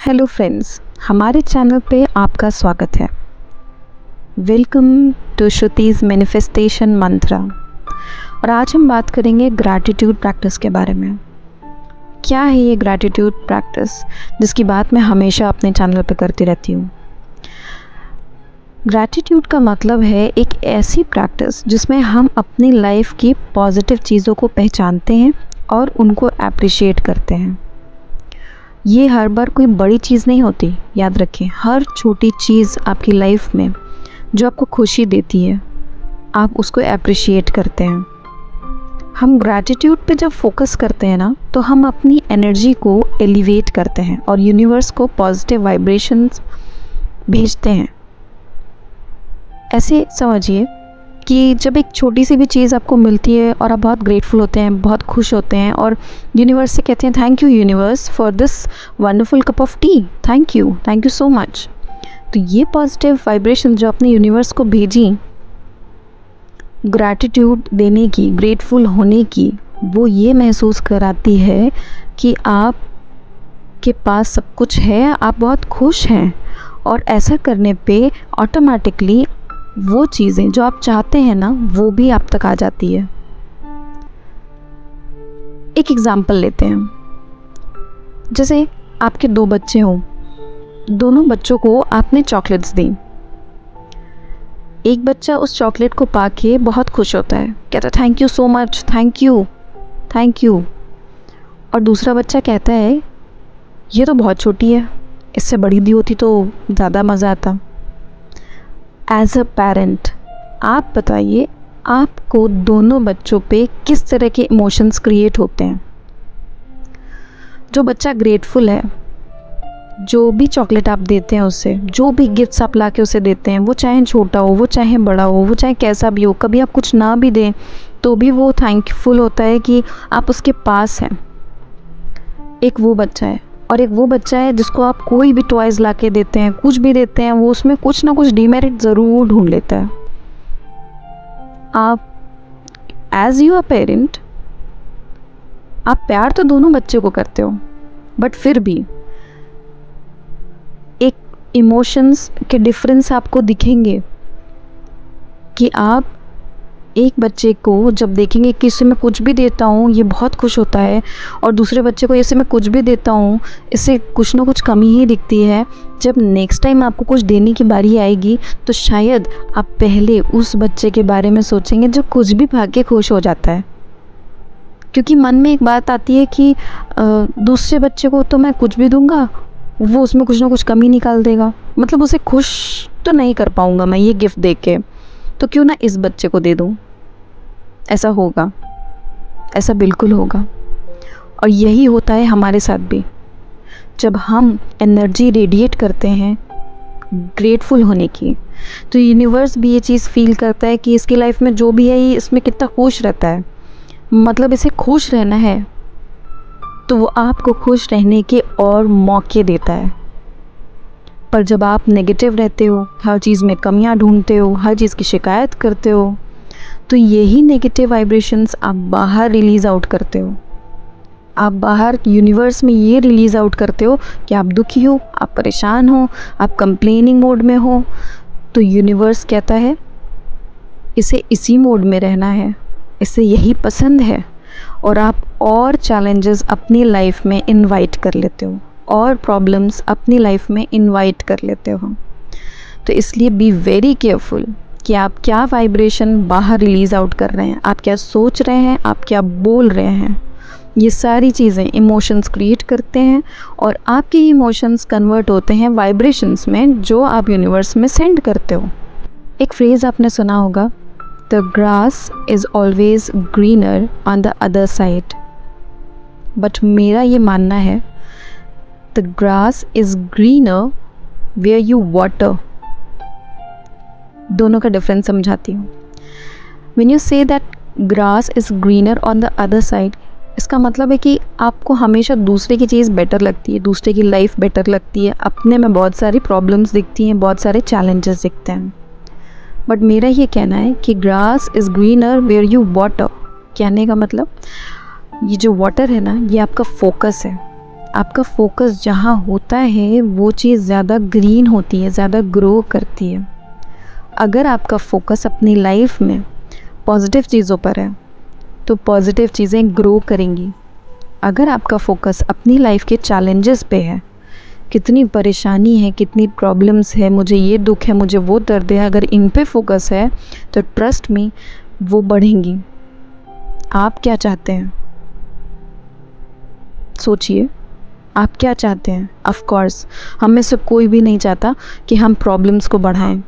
Hello friends, हमारे channel पे आपका स्वागत है। वेलकम टू श्रुति's मैनिफेस्टेशन मंत्रा। और आज हम बात करेंगे ग्रैटिट्यूड प्रैक्टिस के बारे में। क्या है ये ग्रैटिट्यूड प्रैक्टिस जिसकी बात मैं हमेशा अपने चैनल पे करती रहती हूँ। ग्रैटिट्यूड का मतलब है एक ऐसी प्रैक्टिस जिसमें हम अपनी लाइफ की पॉजिटिव चीज़ों को पहचानते हैं और उनको अप्रिशिएट करते हैं। ये हर बार कोई बड़ी चीज़ नहीं होती, याद रखें। हर छोटी चीज़ आपकी लाइफ में जो आपको खुशी देती है, आप उसको अप्रिशिएट करते हैं। हम ग्रैटिट्यूड पे जब फोकस करते हैं ना, तो हम अपनी एनर्जी को एलिवेट करते हैं और यूनिवर्स को पॉजिटिव वाइब्रेशंस भेजते हैं। ऐसे समझिए कि जब एक छोटी सी भी चीज़ आपको मिलती है और आप बहुत ग्रेटफुल होते हैं, बहुत खुश होते हैं और यूनिवर्स से कहते हैं thank you universe for this wonderful cup of T, thank you so much. तो ये पॉजिटिव वाइब्रेशन जो अपने यूनिवर्स को भेजी ग्रैटिट्यूड देने की, ग्रेटफुल होने की, वो ये महसूस कराती है कि आप के पास सब कुछ है, आप बहुत खुश हैं। और ऐसा करने पे ऑटोमेटिकली वो चीज़ें जो आप चाहते हैं ना, वो भी आप तक आ जाती है। एक एग्जाम्पल लेते हैं। जैसे आपके दो बच्चे हों, दोनों बच्चों को आपने चॉकलेट्स दी। एक बच्चा उस चॉकलेट को पाके बहुत खुश होता है, कहता है thank you so much, thank you. और दूसरा बच्चा कहता है ये तो बहुत छोटी है, इससे बड़ी दी होती तो ज़्यादा मज़ा आता। एज अ पेरेंट आप बताइए, आपको दोनों बच्चों पे किस तरह के इमोशंस क्रिएट होते हैं। जो बच्चा ग्रेटफुल है, जो भी चॉकलेट आप देते हैं उसे, जो भी गिफ्ट्स आप ला के उसे देते हैं, वो चाहे छोटा हो, वो चाहे बड़ा हो, वो चाहे कैसा भी हो, कभी आप कुछ ना भी दें तो भी वो थैंकफुल होता है कि आप उसके पास हैं। एक वो बच्चा है और एक वो बच्चा है जिसको आप कोई भी टॉयज़ ला के देते हैं, कुछ भी देते हैं, वो उसमें कुछ ना कुछ डिमेरिट ज़रूर ढूंढ लेता है। आप एज यू अ पेरेंट, आप प्यार तो दोनों बच्चे को करते हो, बट फिर भी एक इमोशंस के डिफरेंस आपको दिखेंगे कि आप एक बच्चे को जब देखेंगे कि इसे मैं कुछ भी देता हूँ ये बहुत खुश होता है, और दूसरे बच्चे को इसे मैं कुछ भी देता हूँ इससे कुछ ना कुछ कमी ही दिखती है। जब नेक्स्ट टाइम आपको कुछ देने की बारी आएगी तो शायद आप पहले उस बच्चे के बारे में सोचेंगे जो कुछ भी पा के खुश हो जाता है। क्योंकि मन में एक बात आती है कि दूसरे बच्चे को तो मैं कुछ भी दूंगा, वो उसमें कुछ ना कुछ कमी निकाल देगा, मतलब उसे खुश तो नहीं कर पाऊँगा मैं ये गिफ्ट दे के, तो क्यों ना इस बच्चे को दे दूँ। ऐसा होगा, ऐसा बिल्कुल होगा। और यही होता है हमारे साथ भी। जब हम एनर्जी रेडिएट करते हैं ग्रेटफुल होने की, तो यूनिवर्स भी ये चीज़ फील करता है कि इसकी लाइफ में जो भी है ये इसमें कितना खुश रहता है, मतलब इसे खुश रहना है, तो वो आपको खुश रहने के और मौके देता है। पर जब आप नेगेटिव रहते हो, हर चीज़ में कमियां ढूंढते हो, हर चीज़ की शिकायत करते हो, तो यही नेगेटिव वाइब्रेशंस आप बाहर रिलीज़ आउट करते हो। आप बाहर यूनिवर्स में ये रिलीज़ आउट करते हो कि आप दुखी हो, आप परेशान हो, आप कंप्लेनिंग मोड में हो। तो यूनिवर्स कहता है इसे इसी मोड में रहना है, इसे यही पसंद है, और आप और चैलेंजेस अपनी लाइफ में इनवाइट कर लेते हो, और प्रॉब्लम्स अपनी लाइफ में इनवाइट कर लेते हो। तो इसलिए बी वेरी केयरफुल कि आप क्या वाइब्रेशन बाहर रिलीज़ आउट कर रहे हैं, आप क्या सोच रहे हैं, आप क्या बोल रहे हैं। ये सारी चीज़ें इमोशंस क्रिएट करते हैं और आपके इमोशंस कन्वर्ट होते हैं वाइब्रेशंस में जो आप यूनिवर्स में सेंड करते हो। एक फ्रेज़ आपने सुना होगा, the grass is always greener on the other side. But मेरा ये मानना है the grass is greener where you water. दोनों का डिफरेंस समझाती हूँ। When you say that grass is greener on the other side, इसका मतलब है कि आपको हमेशा दूसरे की चीज़ बेटर लगती है, दूसरे की लाइफ बेटर लगती है, अपने में बहुत सारी प्रॉब्लम्स दिखती हैं, बहुत सारे चैलेंजेस दिखते हैं। बट मेरा ये कहना है कि grass is greener where you water. कहने का मतलब ये जो वाटर है ना, ये आपका फोकस है, आपका फोकस जहाँ होता है वो चीज़ ज़्यादा ग्रीन होती है, ज़्यादा ग्रो करती है। अगर आपका फोकस अपनी लाइफ में पॉजिटिव चीज़ों पर है तो पॉजिटिव चीज़ें ग्रो करेंगी। अगर आपका फोकस अपनी लाइफ के चैलेंजेस पे है, कितनी परेशानी है, कितनी प्रॉब्लम्स है, मुझे ये दुख है, मुझे वो दर्द है, अगर इन पे फोकस है तो ट्रस्ट मी वो बढ़ेंगी। आप क्या चाहते हैं? सोचिए, आप क्या चाहते हैं? ऑफ कोर्स हम में से कोई भी नहीं चाहता कि हम प्रॉब्लम्स को बढ़ाएं।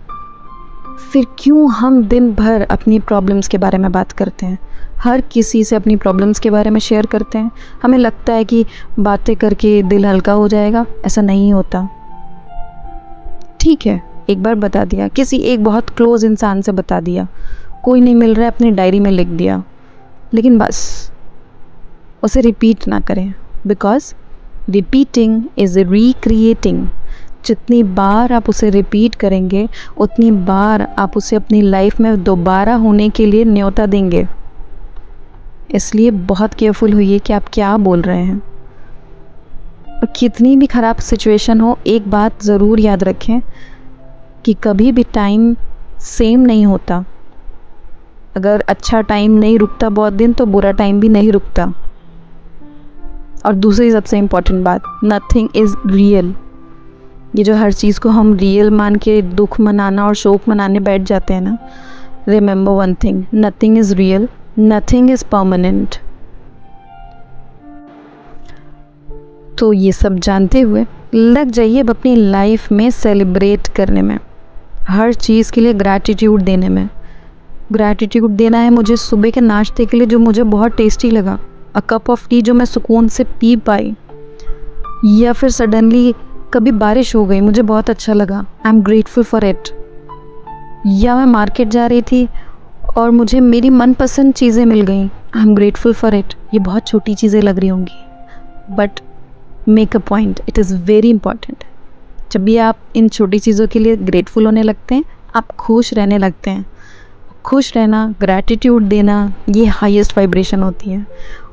फिर क्यों हम दिन भर अपनी प्रॉब्लम्स के बारे में बात करते हैं? हर किसी से अपनी प्रॉब्लम्स के बारे में शेयर करते हैं। हमें लगता है कि बातें करके दिल हल्का हो जाएगा, ऐसा नहीं होता। ठीक है, एक बार बता दिया, किसी एक बहुत क्लोज इंसान से बता दिया, कोई नहीं मिल रहा है, अपनी डायरी में लिख दिया, लेकिन बस उसे रिपीट ना करें, बिकॉज रिपीटिंग इज़ रिक्रिएटिंग। जितनी बार आप उसे रिपीट करेंगे उतनी बार आप उसे अपनी लाइफ में दोबारा होने के लिए न्योता देंगे। इसलिए बहुत केयरफुल होइए कि आप क्या बोल रहे हैं। और कितनी भी ख़राब सिचुएशन हो, एक बात ज़रूर याद रखें कि कभी भी टाइम सेम नहीं होता। अगर अच्छा टाइम नहीं रुकता बहुत दिन तो बुरा टाइम भी नहीं रुकता। और दूसरी सबसे इम्पॉर्टेंट बात, नथिंग इज़ रियल। ये जो हर चीज़ को हम रियल मान के दुख मनाना और शोक मनाने बैठ जाते हैं ना, remember one thing, nothing is real, nothing is permanent. तो ये सब जानते हुए लग जाइए अब अपनी लाइफ में सेलिब्रेट करने में, हर चीज़ के लिए ग्रैटिट्यूड देने में। ग्रैटिट्यूड देना है मुझे सुबह के नाश्ते के लिए जो मुझे बहुत टेस्टी लगा, अ कप ऑफ टी जो मैं सुकून से पी पाई, या फिर सडनली कभी बारिश हो गई, मुझे बहुत अच्छा लगा, I am grateful for it. या मैं मार्केट जा रही थी और मुझे मेरी मनपसंद चीज़ें मिल गई, I am grateful for it. ये बहुत छोटी चीज़ें लग रही होंगी, but make a point, it is very important. जब भी आप इन छोटी चीज़ों के लिए ग्रेटफुल होने लगते हैं, आप खुश रहने लगते हैं। खुश रहना, ग्रैटिट्यूड देना, ये हाईएस्ट वाइब्रेशन होती है,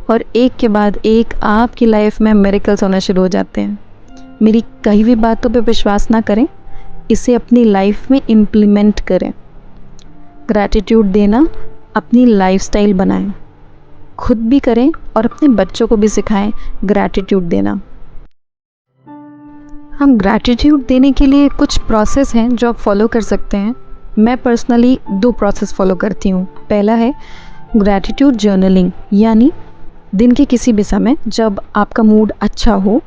और एक के बाद एक आपकी लाइफ में मिरेकल्स होना शुरू हो जाते हैं। मेरी कही हुई बातों पे विश्वास ना करें, इसे अपनी लाइफ में इम्प्लीमेंट करें। ग्रैटिट्यूड देना अपनी लाइफस्टाइल बनाएं, खुद भी करें और अपने बच्चों को भी सिखाएं ग्रैटिट्यूड देना। हम ग्रैटिट्यूड देने के लिए कुछ प्रोसेस हैं जो आप फॉलो कर सकते हैं। मैं पर्सनली 2 प्रोसेस फॉलो करती हूँ। पहला है ग्रैटिट्यूड जर्नलिंग, यानी दिन के किसी भी समय जब आपका मूड अच्छा हो,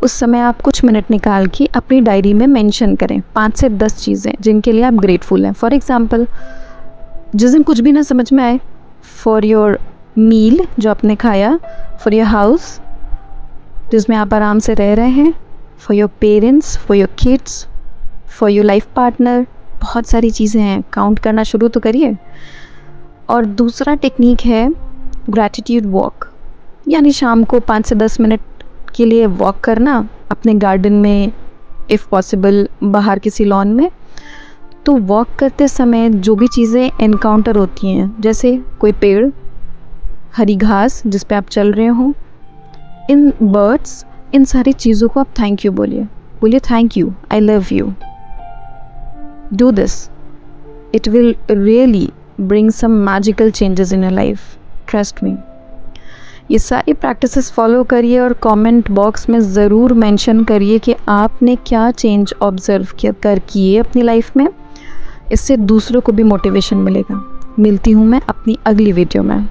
उस समय आप कुछ मिनट निकाल के अपनी डायरी में मेंशन करें 5 से 10 चीज़ें जिनके लिए आप ग्रेटफुल हैं। फॉर एग्ज़ाम्पल, जिस दिन कुछ भी ना समझ में आए, फॉर योर मील जो आपने खाया, फॉर योर हाउस जिसमें आप आराम से रह रहे हैं, for your parents, for your kids, for your life partner, बहुत सारी चीज़ें हैं, काउंट करना शुरू तो करिए। और दूसरा टेक्निक है ग्रैटिट्यूड वॉक, यानी शाम को 5 से 10 मिनट के लिए वॉक करना अपने गार्डन में, इफ़ पॉसिबल बाहर किसी लॉन में। तो वॉक करते समय जो भी चीज़ें एनकाउंटर होती हैं, जैसे कोई पेड़, हरी घास जिस पे आप चल रहे हों, इन बर्ड्स, इन सारी चीज़ों को आप थैंक यू बोलिए thank you, I love you. Do this, it will really bring some magical changes in your life, trust me. ये सारी प्रैक्टिसेस फॉलो करिए और कमेंट बॉक्स में ज़रूर मेंशन करिए कि आपने क्या चेंज ऑब्ज़र्व किए अपनी लाइफ में। इससे दूसरों को भी मोटिवेशन मिलेगा। मिलती हूँ मैं अपनी अगली वीडियो में।